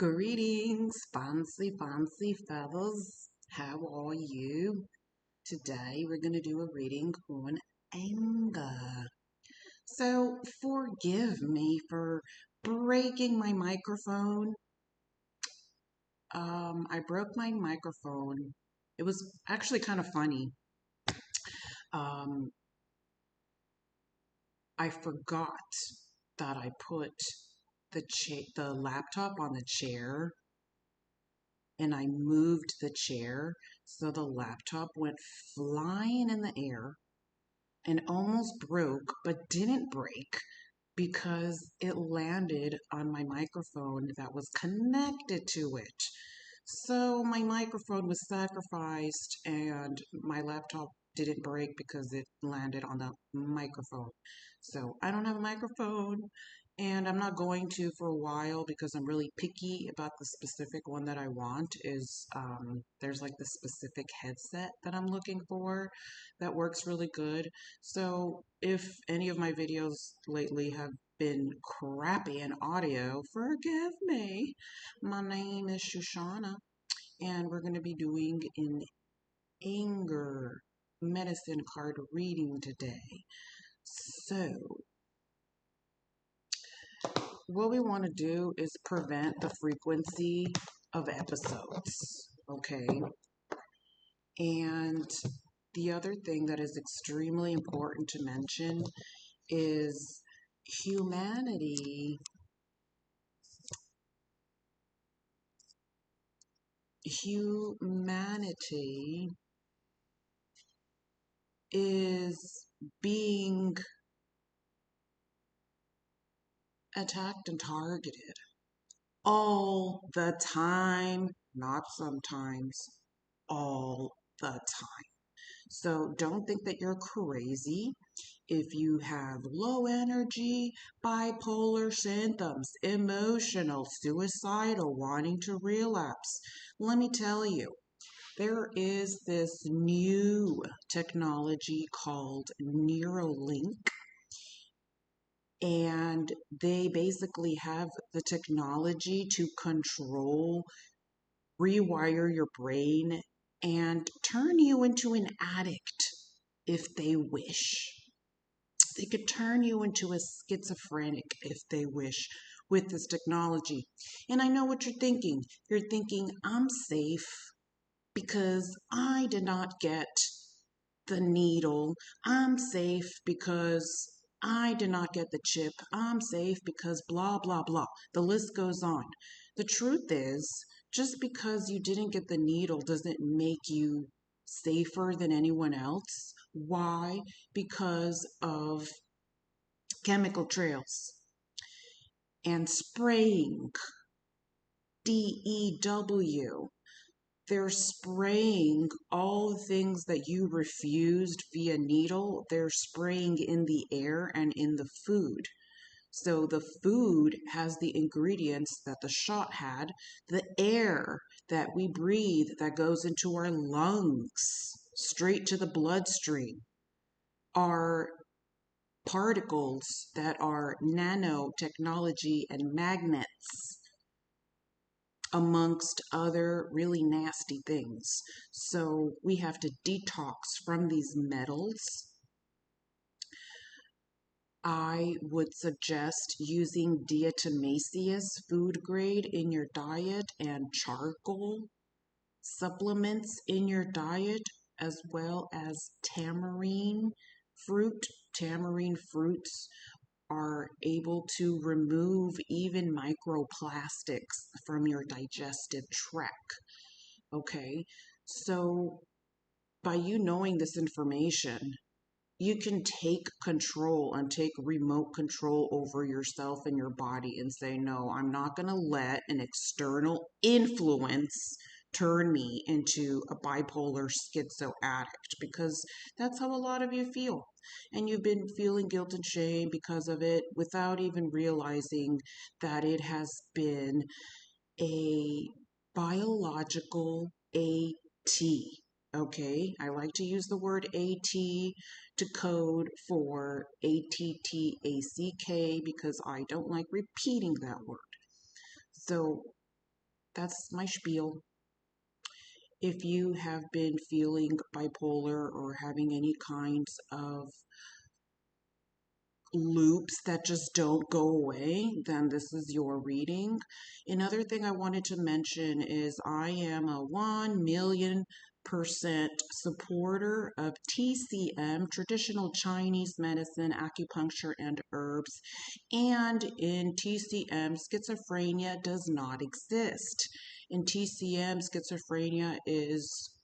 Greetings, fancy fellas. How are you? Today we're going to do a reading on anger. So forgive me for breaking my microphone. I broke my microphone. It was actually kind of funny. Um, I forgot that I put the laptop on the chair, and I moved the chair, so the laptop went flying in the air and almost broke, but didn't break because it landed on my microphone that was connected to it. So my microphone was sacrificed and my laptop didn't break because it landed on the microphone. So I don't have a microphone, and I'm not going to for a while because I'm really picky about the specific one that I want. There's like the specific headset that I'm looking for that works really good. So if any of my videos lately have been crappy in audio, forgive me. My name is Shoshana, and we're going to be doing an anger medicine card reading today. So, what we want to do is prevent the frequency of episodes, okay? And the other thing that is extremely important to mention is humanity is being attacked and targeted all the time, not sometimes, all the time. So don't think that you're crazy if you have low energy, bipolar symptoms, emotional, suicidal, wanting to relapse. Let me tell you, there is this new technology called Neuralink, and they basically have the technology to control, rewire your brain, and turn you into an addict if they wish. They could turn you into a schizophrenic if they wish with this technology. And I know what you're thinking. You're thinking, I'm safe because I did not get the needle. I'm safe because I did not get the chip. I'm safe because blah, blah, blah. The list goes on. The truth is, just because you didn't get the needle doesn't make you safer than anyone else. Why? Because of chemical trails and spraying. DEW. They're spraying all the things that you refused via needle. They're spraying in the air and in the food. So the food has the ingredients that the shot had. The air that we breathe that goes into our lungs, straight to the bloodstream, are particles that are nanotechnology and magnets, amongst other really nasty things. So we have to detox from these metals. I would suggest using diatomaceous food grade in your diet and charcoal supplements in your diet, as well as tamarind fruit. Tamarind fruits are able to remove even microplastics from your digestive tract. Okay, so by you knowing this information, you can take control and take remote control over yourself and your body and say, no, I'm not going to let an external influence turn me into a bipolar schizo addict, because that's how a lot of you feel. And you've been feeling guilt and shame because of it without even realizing that it has been a biological AT. Okay, I like to use the word AT to code for ATTACK because I don't like repeating that word. So That's my spiel. If you have been feeling bipolar or having any kinds of loops that just don't go away, then this is your reading. Another thing I wanted to mention is I am a 1,000,000% supporter of TCM, traditional Chinese medicine, acupuncture, and herbs. And in TCM, schizophrenia does not exist. In TCM, schizophrenia is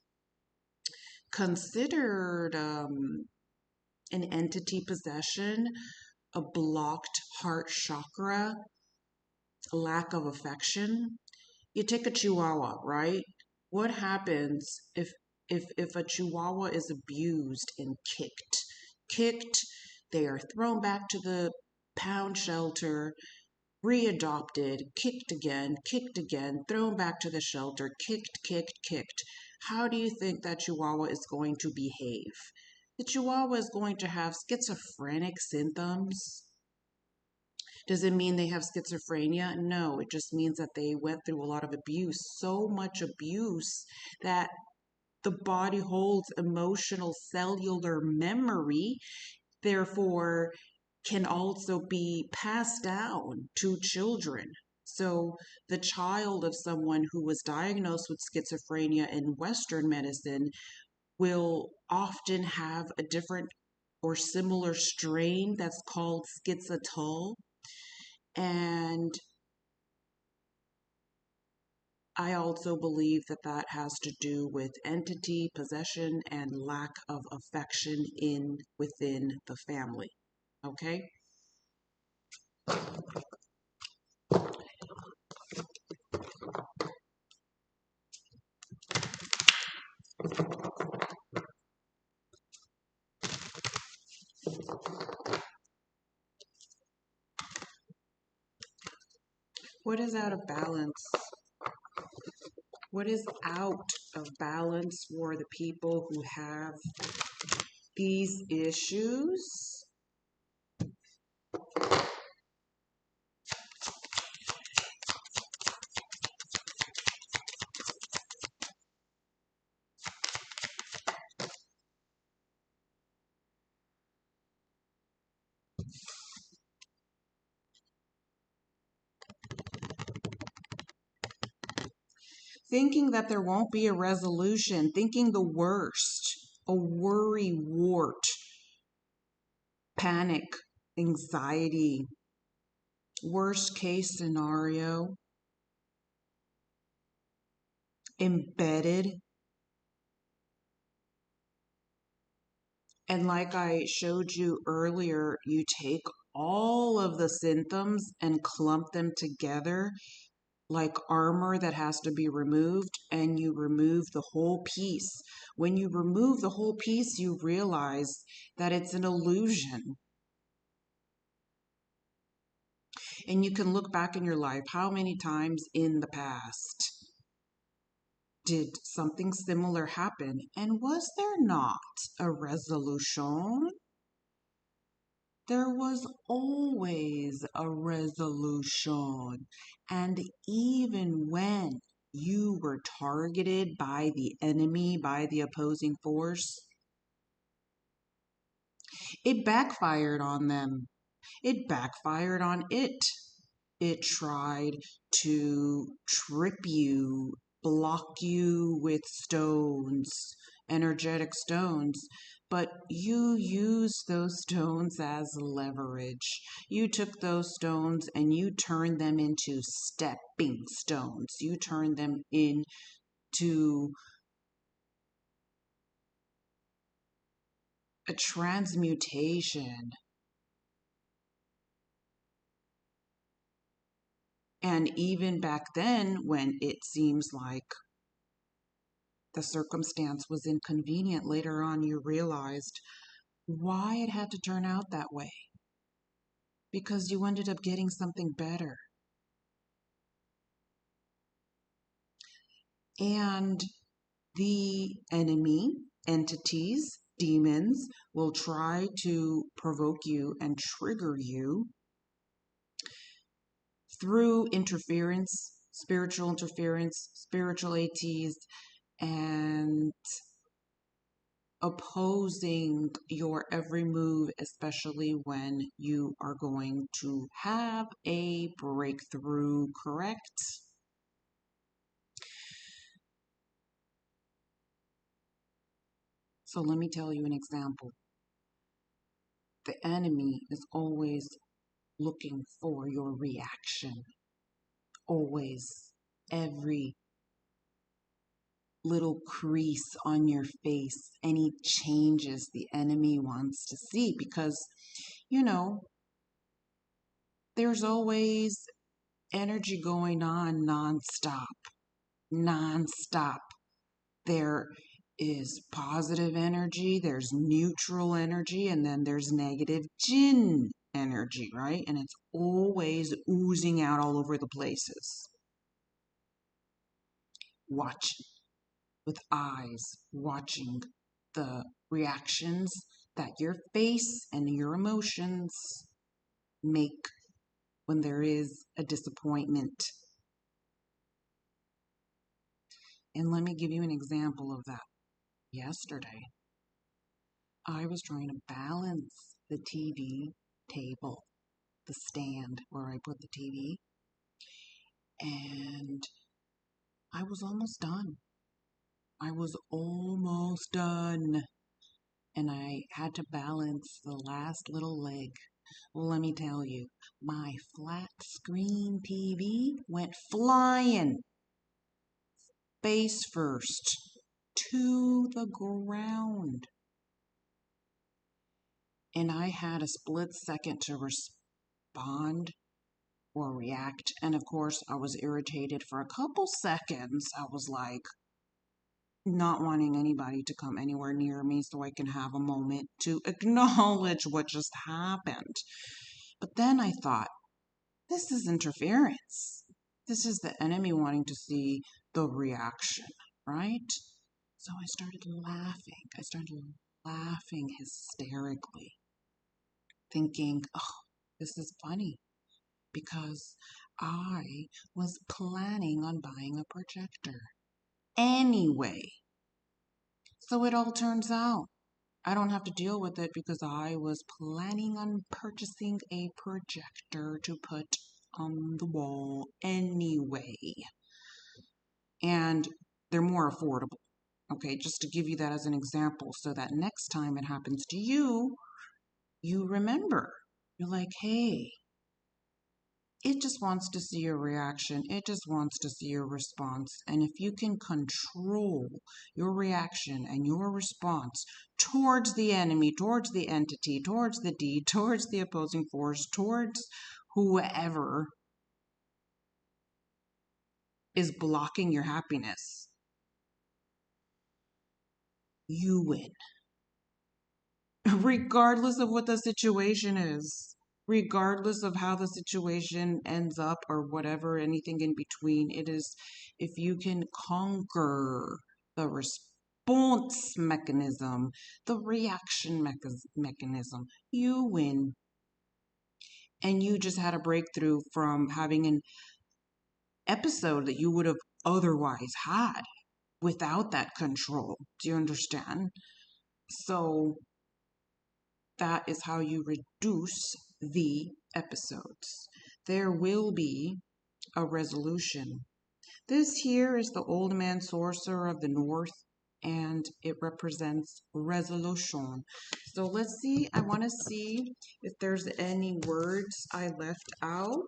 considered an entity possession, a blocked heart chakra, lack of affection. You take a chihuahua, right? What happens if a chihuahua is abused and kicked, they are thrown back to the pound shelter, readopted, kicked again, thrown back to the shelter, kicked. How do you think that chihuahua is going to behave? The chihuahua is going to have schizophrenic symptoms. Does it mean they have schizophrenia? No, it just means that they went through a lot of abuse, so much abuse that the body holds emotional cellular memory, therefore can also be passed down to children. So the child of someone who was diagnosed with schizophrenia in Western medicine will often have a different or similar strain that's called schizotal. And I also believe that that has to do with entity possession and lack of affection within the family. Okay? What is out of balance? What is out of balance for the people who have these issues? Thinking that there won't be a resolution, thinking the worst, a worry wart, panic, anxiety, worst case scenario, embedded. And like I showed you earlier, you take all of the symptoms and clump them together like armor that has to be removed, and you remove the whole piece. When you remove the whole piece, you realize that it's an illusion. And you can look back in your life, how many times in the past did something similar happen? And was there not a resolution? There was always a resolution. And even when you were targeted by the enemy, by the opposing force, it backfired on them. It backfired on it. It tried to trip you, block you with stones, energetic stones, but you used those stones as leverage. You took those stones and you turned them into stepping stones. You turned them into a transmutation. And even back then, when it seems like the circumstance was inconvenient, later on you realized why it had to turn out that way. Because you ended up getting something better. And the enemy, entities, demons, will try to provoke you and trigger you through interference, spiritual interference, spiritual ATs, and opposing your every move, especially when you are going to have a breakthrough, correct? So let me tell you an example. The enemy is always looking for your reaction. Always. Every little crease on your face, any changes the enemy wants to see, because, you know, there's always energy going on nonstop. Nonstop. There is positive energy, there's neutral energy, and then there's negative jinn energy, right? And it's always oozing out all over the places. Watching with eyes, watching the reactions that your face and your emotions make when there is a disappointment. And let me give you an example of that. Yesterday, I was trying to balance the TV table, the stand where I put the TV, and I was almost done. I was almost done, and I had to balance the last little leg. Well, let me tell you, my flat screen TV went flying face first to the ground. And I had a split second to respond or react. And of course, I was irritated for a couple seconds. I was like, not wanting anybody to come anywhere near me so I can have a moment to acknowledge what just happened. But then I thought, this is interference. This is the enemy wanting to see the reaction, right? So I started laughing. I started laughing hysterically, thinking, oh, this is funny, because I was planning on buying a projector anyway. So it all turns out I don't have to deal with it because I was planning on purchasing a projector to put on the wall anyway. And they're more affordable. Okay, just to give you that as an example so that next time it happens to you, you remember. You're like, hey, it just wants to see your reaction. It just wants to see your response. And if you can control your reaction and your response towards the enemy, towards the entity, towards the deed, towards the opposing force, towards whoever is blocking your happiness, you win. Regardless of what the situation is, regardless of how the situation ends up or whatever, anything in between, it is, if you can conquer the response mechanism, the reaction mechanism, you win. And you just had a breakthrough from having an episode that you would have otherwise had without that control. Do you understand? So that is how you reduce the episodes. There will be a resolution. This here is the old man sorcerer of the north, and it represents resolution. So let's see, I want to see if there's any words I left out.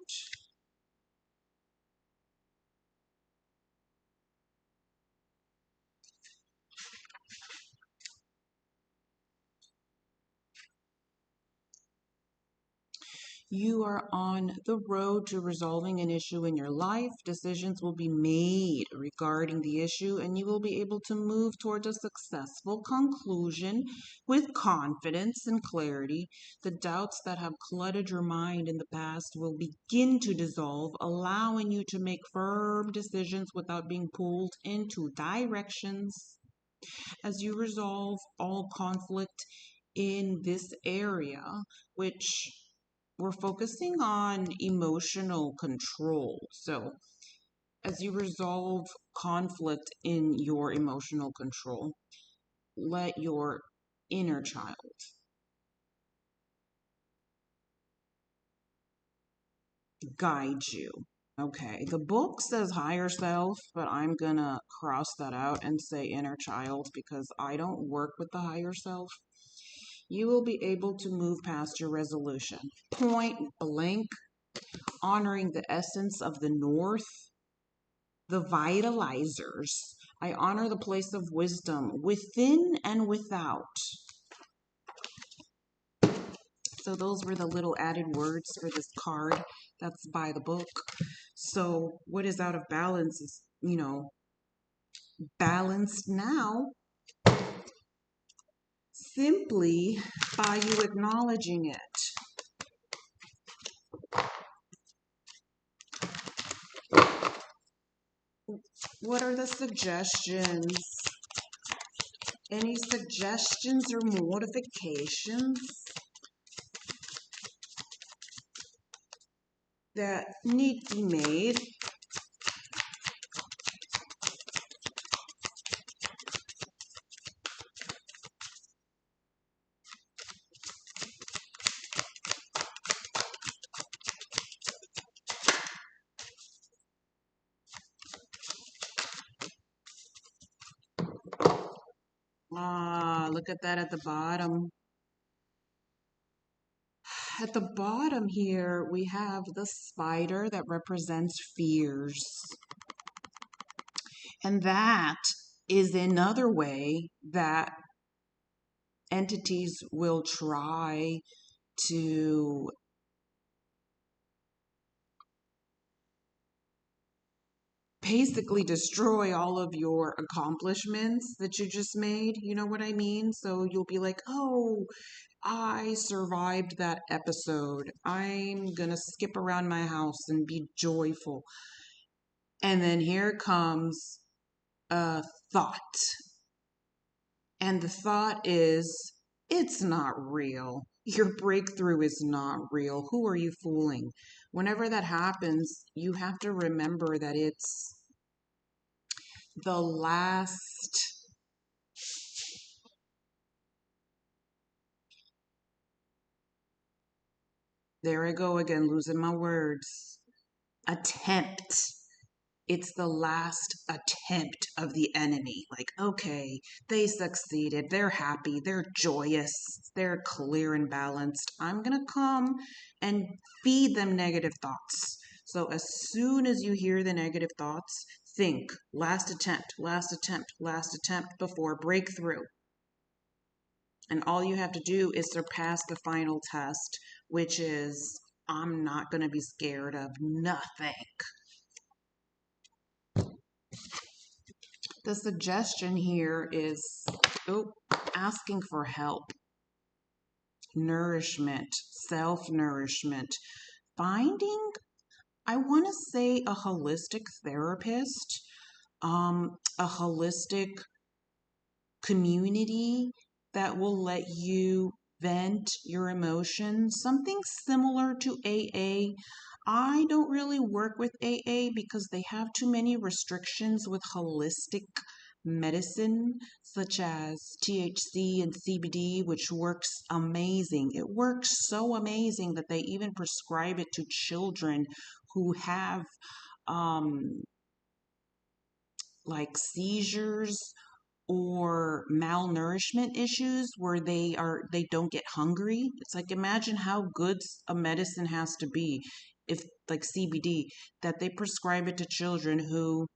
You are on the road to resolving an issue in your life. Decisions will be made regarding the issue, and you will be able to move towards a successful conclusion with confidence and clarity. The doubts that have cluttered your mind in the past will begin to dissolve, allowing you to make firm decisions without being pulled into directions. As you resolve all conflict in this area, which we're focusing on emotional control. So as you resolve conflict in your emotional control, let your inner child guide you. Okay, the book says higher self, but I'm gonna cross that out and say inner child because I don't work with the higher self. You will be able to move past your resolution. Point blank, honoring the essence of the North, the vitalizers. I honor the place of wisdom within and without. So those were the little added words for this card that's by the book. So what is out of balance is, balanced now simply by you acknowledging it. What are the suggestions? Any suggestions or modifications that need to be made? Look at that at the bottom. At the bottom here, we have the spider that represents fears. And that is another way that entities will try to basically destroy all of your accomplishments that you just made. You know what I mean? So you'll be like, oh, I survived that episode. I'm gonna skip around my house and be joyful. And then here comes a thought. And the thought is, it's not real. Your breakthrough is not real. Who are you fooling? Whenever that happens, you have to remember that it's the last there I go again, losing my words. Attempt. It's the last attempt of the enemy. Like, okay, they succeeded. They're happy. They're joyous. They're clear and balanced. I'm going to come and feed them negative thoughts. So as soon as you hear the negative thoughts, think last attempt, last attempt, last attempt before breakthrough. And all you have to do is surpass the final test, which is I'm not going to be scared of nothing. The suggestion here is asking for help, nourishment, self-nourishment, finding, I want to say, a holistic therapist, a holistic community that will let you vent your emotions, something similar to AA. I don't really work with AA because they have too many restrictions with holistic medicine, such as THC and CBD, which works amazing. It works so amazing that they even prescribe it to children who have like seizures or malnourishment issues where they don't get hungry. It's like, imagine how good a medicine has to be, if like CBD, that they prescribe it to children who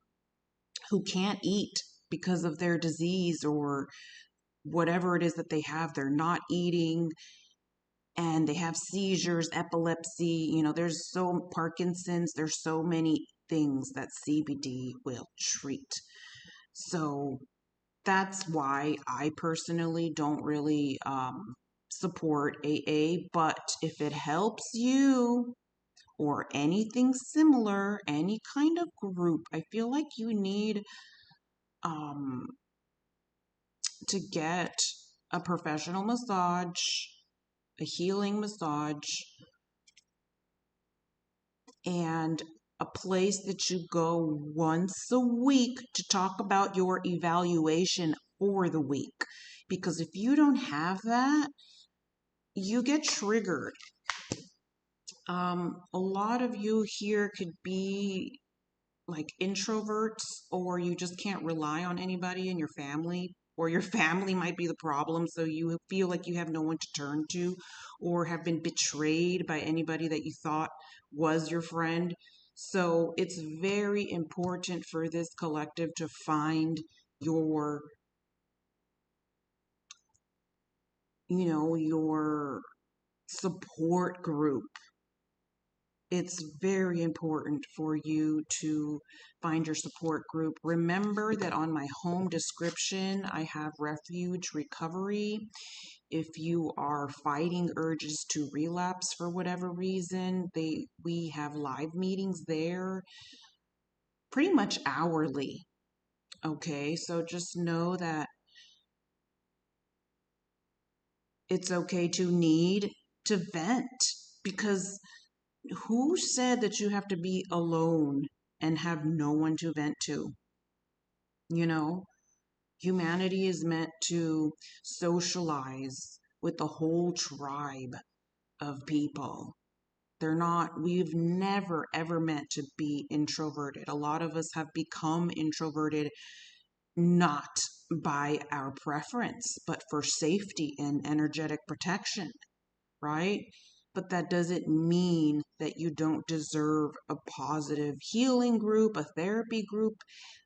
can't eat because of their disease or whatever it is that they have. They're not eating and they have seizures, epilepsy, there's so Parkinson's, there's so many things that CBD will treat. So that's why I personally don't really support AA, but if it helps you or anything similar, any kind of group, I feel like you need to get a professional massage, a healing massage, and a place that you go once a week to talk about your evaluation for the week. Because if you don't have that, you get triggered. A lot of you here could be like introverts, or you just can't rely on anybody in your family, or your family might be the problem, so you feel like you have no one to turn to, or have been betrayed by anybody that you thought was your friend. So it's very important for this collective to find your, your support group. It's very important for you to find your support group. Remember that on my home description, I have refuge recovery. If you are fighting urges to relapse for whatever reason, we have live meetings there pretty much hourly. Okay, so just know that it's okay to need to vent, because who said that you have to be alone and have no one to vent to? You know, humanity is meant to socialize with the whole tribe of people. We've never ever meant to be introverted. A lot of us have become introverted not by our preference, but for safety and energetic protection, right? But that doesn't mean that you don't deserve a positive healing group, a therapy group,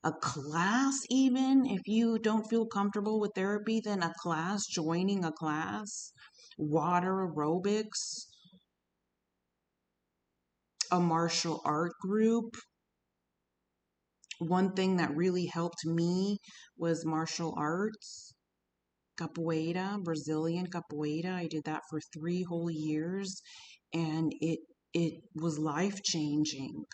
a class. Even if you don't feel comfortable with therapy, then a class, joining a class, water aerobics, a martial art group. One thing that really helped me was martial arts. Capoeira, Brazilian capoeira. I did that for 3 whole years, and it was life changing.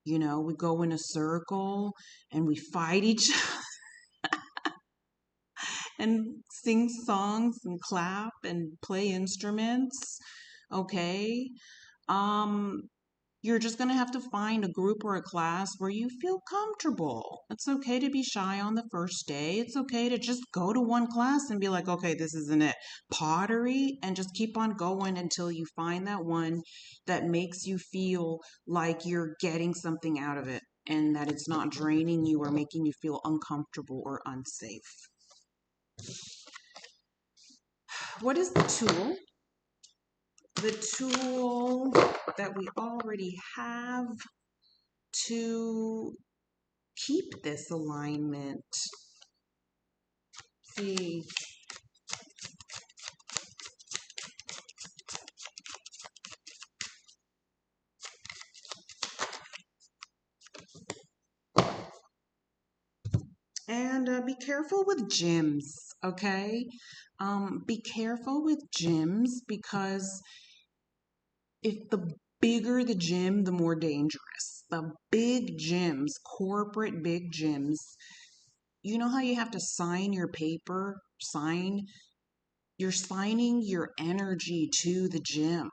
We go in a circle and we fight each other and sing songs and clap and play instruments. Okay. Um, You're just going to have to find a group or a class where you feel comfortable. It's okay to be shy on the first day. It's okay to just go to one class and be like, okay, this isn't it. Pottery, and just keep on going until you find that one that makes you feel like you're getting something out of it and that it's not draining you or making you feel uncomfortable or unsafe. What is the tool? The tool that we already have to keep this alignment. See, and be careful with gyms, okay? Be careful with gyms, because if the bigger the gym, the more dangerous. The big gyms, corporate big gyms, you know how you have to sign your paper? You're signing your energy to the gym,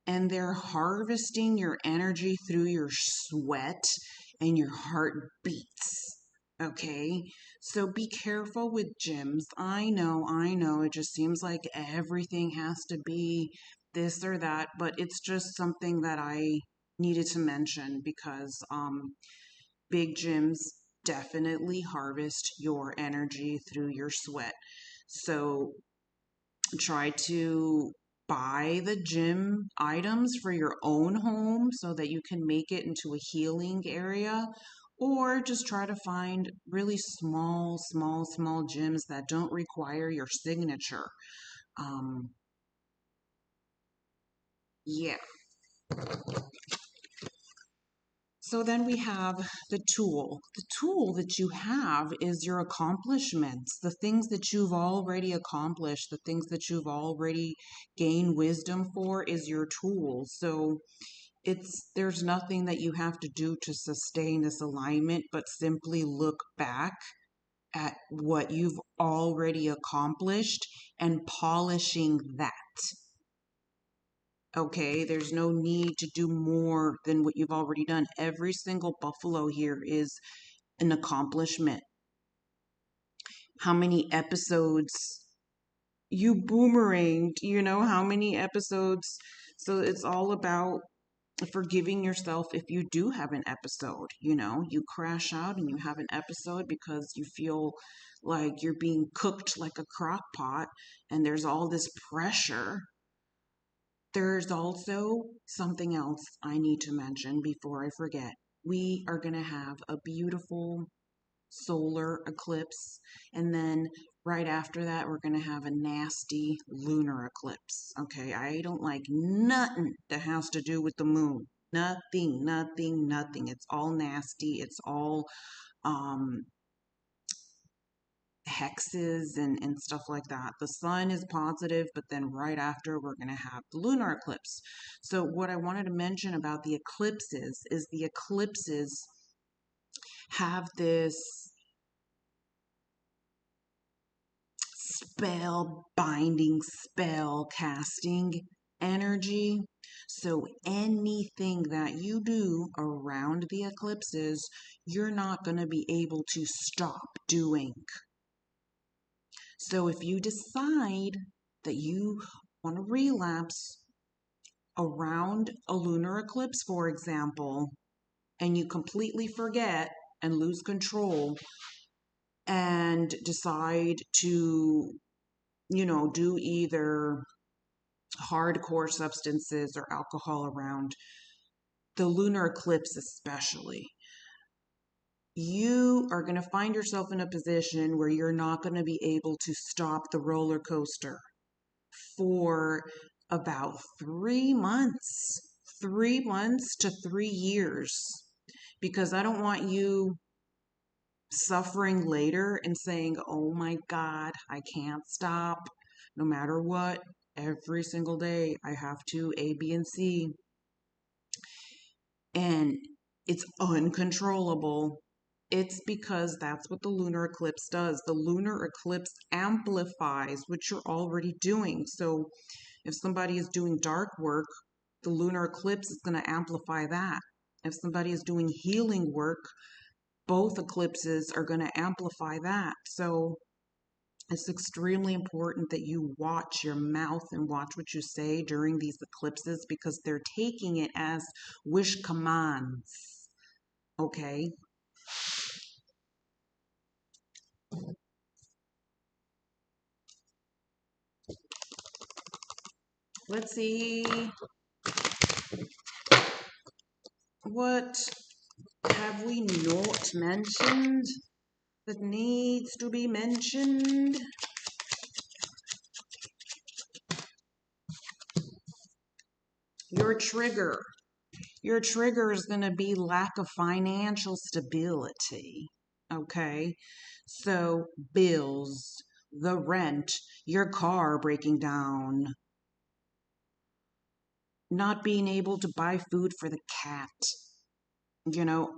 and they're harvesting your energy through your sweat and your heartbeats. Okay, so be careful with gyms. I know, it just seems like everything has to be this or that, but it's just something that I needed to mention, because big gyms definitely harvest your energy through your sweat. So try to buy the gym items for your own home so that you can make it into a healing area, or just try to find really small gyms that don't require your signature. Um, yeah. So then we have the tool. The tool that you have is your accomplishments, the things that you've already accomplished, the things that you've already gained wisdom for is your tool. So there's nothing that you have to do to sustain this alignment, but simply look back at what you've already accomplished and polishing that. Okay, there's no need to do more than what you've already done. Every single buffalo here is an accomplishment. How many episodes you boomeranged, how many episodes. So it's all about forgiving yourself if you do have an episode. You crash out and you have an episode because you feel like you're being cooked like a crock pot and there's all this pressure. There's also something else I need to mention before I forget. We are going to have a beautiful solar eclipse, and then right after that, we're going to have a nasty lunar eclipse. Okay, I don't like nothing that has to do with the moon. Nothing, nothing, nothing. It's all nasty. It's all um, hexes and stuff like that. The sun is positive, but then right after we're going to have the lunar eclipse. So what I wanted to mention about the eclipses is the eclipses have this spell binding, spell casting energy. So anything that you do around the eclipses, you're not going to be able to stop doing. So if you decide that you want to relapse around a lunar eclipse, for example, and you completely forget and lose control and decide to, do either hardcore substances or alcohol around the lunar eclipse, especially, you are going to find yourself in a position where you're not going to be able to stop the roller coaster for about 3 months, 3 months to 3 years, because I don't want you suffering later and saying, oh my God, I can't stop no matter what. Every single day I have to A, B, and C. And it's uncontrollable. It's because that's what the lunar eclipse does. The lunar eclipse amplifies what you're already doing. So if somebody is doing dark work, the lunar eclipse is going to amplify that. If somebody is doing healing work, both eclipses are going to amplify that. So it's extremely important that you watch your mouth and watch what you say during these eclipses because they're taking it as wish commands. Okay? Let's see. What have we not mentioned that needs to be mentioned? Your trigger. Your trigger is going to be lack of financial stability. Okay? So, bills, the rent, your car breaking down, not being able to buy food for the cat.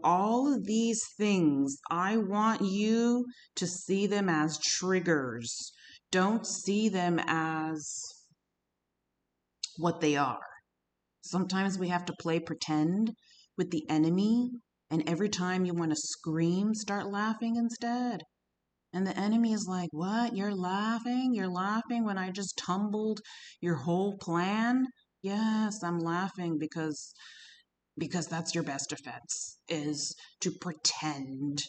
All of these things, I want you to see them as triggers. Don't see them as what they are. Sometimes we have to play pretend with the enemy, and every time you want to scream, start laughing instead. And the enemy is like, what? You're laughing? You're laughing when I just tumbled your whole plan? Yes, I'm laughing because that's your best defense, is to pretend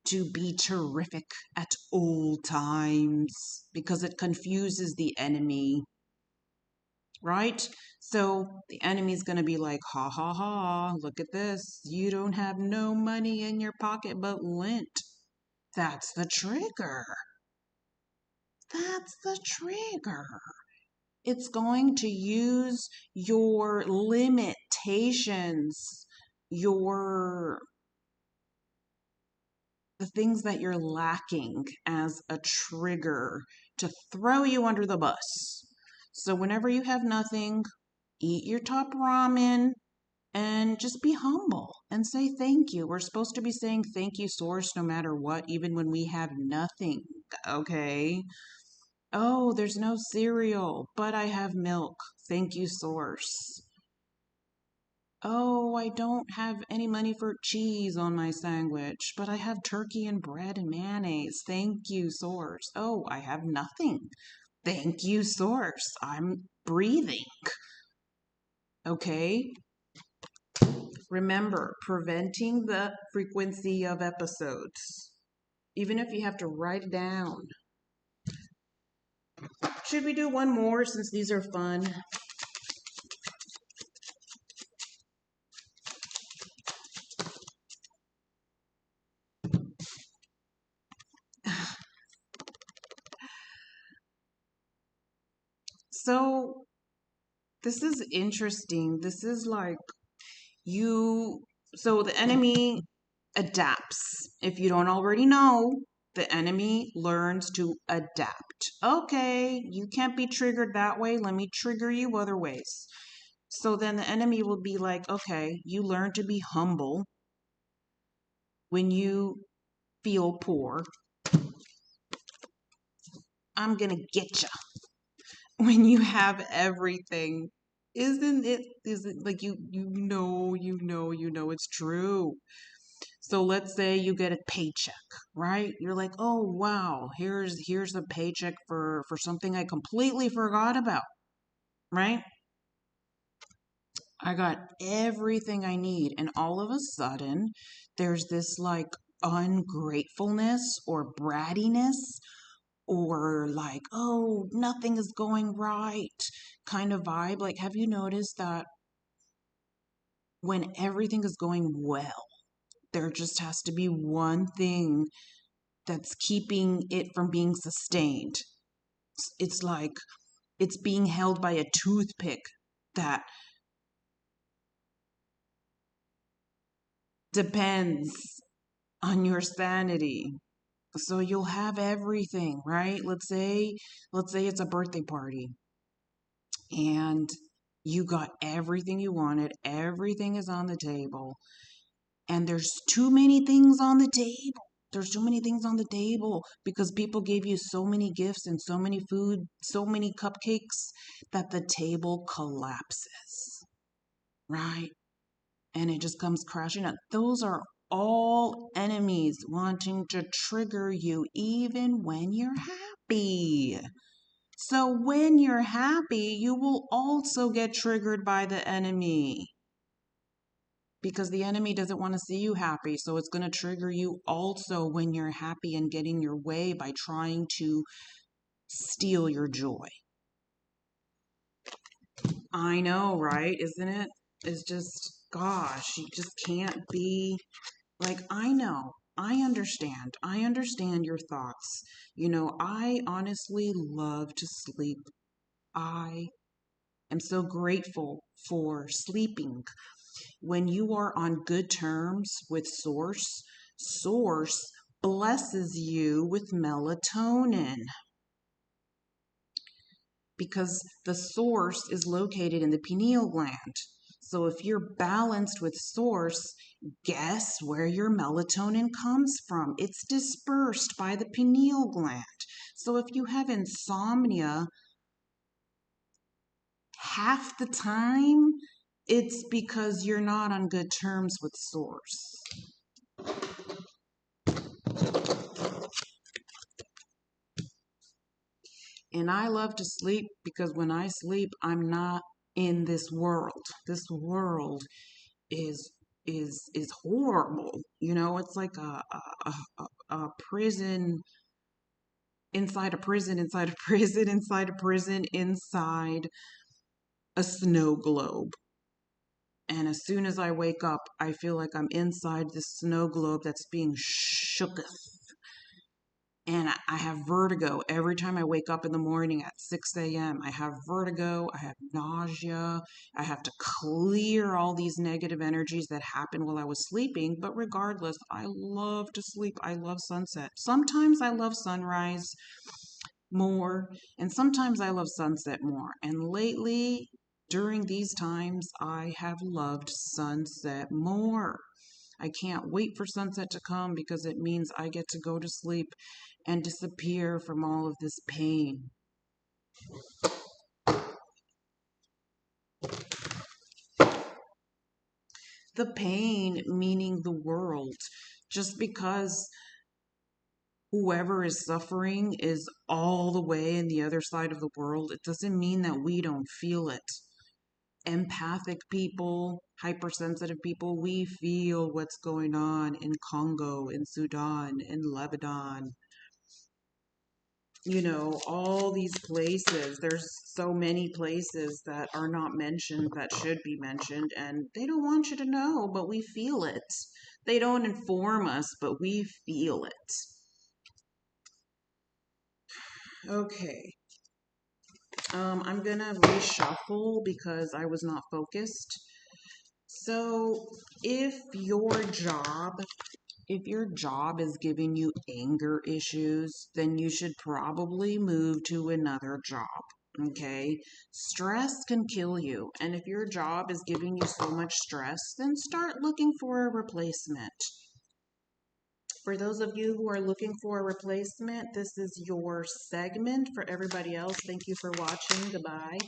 to be terrific at all times because it confuses the enemy, right? So the enemy's going to be like, ha ha ha, look at this. You don't have no money in your pocket but lint. That's the trigger. That's the trigger. It's going to use your limitations, the things that you're lacking as a trigger to throw you under the bus. So whenever you have nothing, eat your top ramen and just be humble and say thank you. We're supposed to be saying thank you, source, no matter what, even when we have nothing. Okay? Oh, there's no cereal, but I have milk. Thank you, source. Oh, I don't have any money for cheese on my sandwich, but I have turkey and bread and mayonnaise. Thank you, source. Oh, I have nothing. Thank you, source. I'm breathing. Okay? Remember, preventing the frequency of episodes, even if you have to write it down. Should we do one more since these are fun? So, this is interesting. This is like so the enemy adapts. If you don't already know, the enemy learns to adapt. Okay, you can't be triggered that way. Let me trigger you other ways. So then the enemy will be like, okay, you learn to be humble when you feel poor. I'm going to get you when you have everything. Isn't like you know it's true. So let's say you get a paycheck, right? You're like, "Oh, wow, here's a paycheck for something I completely forgot about." Right? I got everything I need, and all of a sudden there's this like ungratefulness or brattiness or like, "Oh, nothing is going right" kind of vibe. Like, have you noticed that when everything is going well, there just has to be one thing that's keeping it from being sustained. It's like it's being held by a toothpick that depends on your sanity. So you'll have everything, right? Let's say it's a birthday party and you got everything you wanted, everything is on the table, and there's too many things on the table. There's too many things on the table because people gave you so many gifts and so many food, so many cupcakes that the table collapses, right? And it just comes crashing out. Those are all enemies wanting to trigger you even when you're happy. So when you're happy, you will also get triggered by the enemy because the enemy doesn't want to see you happy. So it's going to trigger you also when you're happy and getting your way by trying to steal your joy. I know, right? Isn't it? It's just, gosh, you just can't be like, I know. I understand. I understand your thoughts. I honestly love to sleep. I am so grateful for sleeping. When you are on good terms with Source, Source blesses you with melatonin because the source is located in the pineal gland. So if you're balanced with Source, guess where your melatonin comes from? It's dispersed by the pineal gland. So if you have insomnia, half the time it's because you're not on good terms with Source. And I love to sleep because when I sleep, I'm not in this world. This world is is horrible. It's like a prison inside a prison inside a prison inside a prison inside a snow globe. And as soon as I wake up, I feel like I'm inside this snow globe that's being shooketh. And I have vertigo every time I wake up in the morning at 6 a.m. I have vertigo, I have nausea, I have to clear all these negative energies that happened while I was sleeping. But regardless, I love to sleep. I love sunset. Sometimes I love sunrise more, and sometimes I love sunset more. And lately, during these times, I have loved sunset more. I can't wait for sunset to come because it means I get to go to sleep and disappear from all of this pain. The pain, meaning the world. Just because whoever is suffering is all the way in the other side of the world, it doesn't mean that we don't feel it. Empathic people, hypersensitive people, we feel what's going on in Congo, in Sudan, in Lebanon. You know, all these places. There's so many places that are not mentioned that should be mentioned, and they don't want you to know, but we feel it. They don't inform us, but we feel it. Okay. I'm gonna reshuffle because I was not focused. So, if your job is giving you anger issues, then you should probably move to another job. Okay? Stress can kill you. And if your job is giving you so much stress, then start looking for a replacement. For those of you who are looking for a replacement, this is your segment. For everybody else, thank you for watching. Goodbye.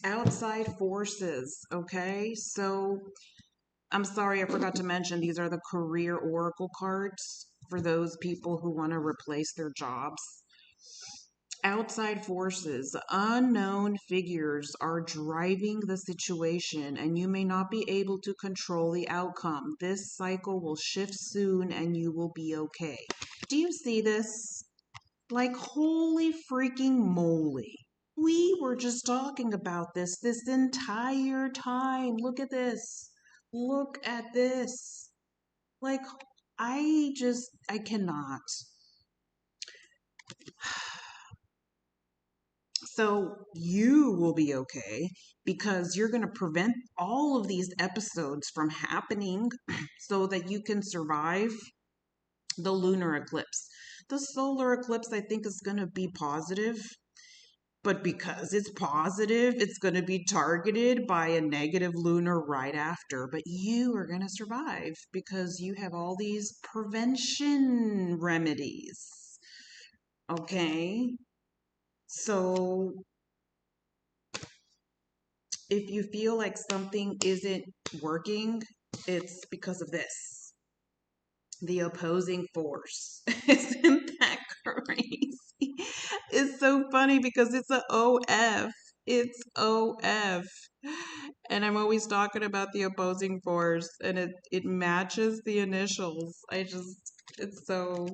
Outside forces, okay? So I'm sorry, I forgot to mention these are the career oracle cards for those people who want to replace their jobs. Outside forces, unknown figures are driving the situation, and you may not be able to control the outcome. This cycle will shift soon, and you will be okay. Do you see this? Like, holy freaking moly. We were just talking about this entire time. Look at this. Look at this. Like, I cannot. So you will be okay because you're going to prevent all of these episodes from happening so that you can survive the lunar eclipse. The solar eclipse, I think, is going to be positive. But because it's positive, it's going to be targeted by a negative lunar right after. But you are going to survive because you have all these prevention remedies. Okay? So if you feel like something isn't working, it's because of this. The opposing force. Isn't that crazy? It's so funny because it's a OF. It's OF. And I'm always talking about the opposing force and it matches the initials. It's so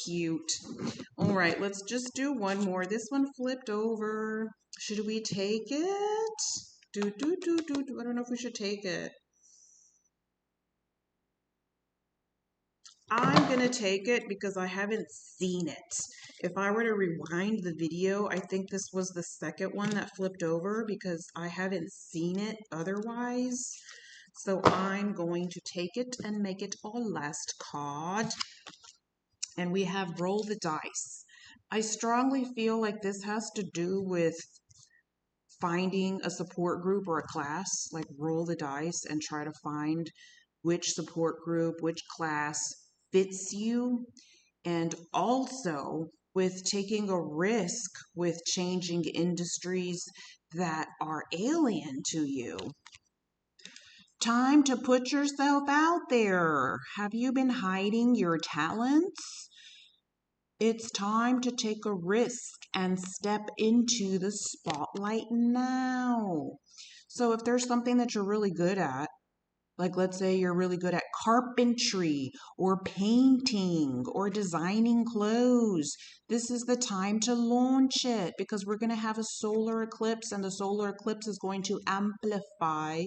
cute. All right, let's just do one more. This one flipped over. Should we take it? I don't know if we should take it. I'm going to take it because I haven't seen it. If I were to rewind the video, I think this was the second one that flipped over because I haven't seen it otherwise. So I'm going to take it and make it our last card. And we have roll the dice. I strongly feel like this has to do with finding a support group or a class, like roll the dice and try to find which support group, which class fits you, and also with taking a risk with changing industries that are alien to you. Time to put yourself out there. Have you been hiding your talents? It's time to take a risk and step into the spotlight now. So if there's something that you're really good at, like let's say you're really good at carpentry or painting or designing clothes, this is the time to launch it because we're going to have a solar eclipse and the solar eclipse is going to amplify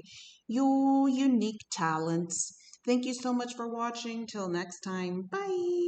your unique talents. Thank you so much for watching. Till next time. Bye.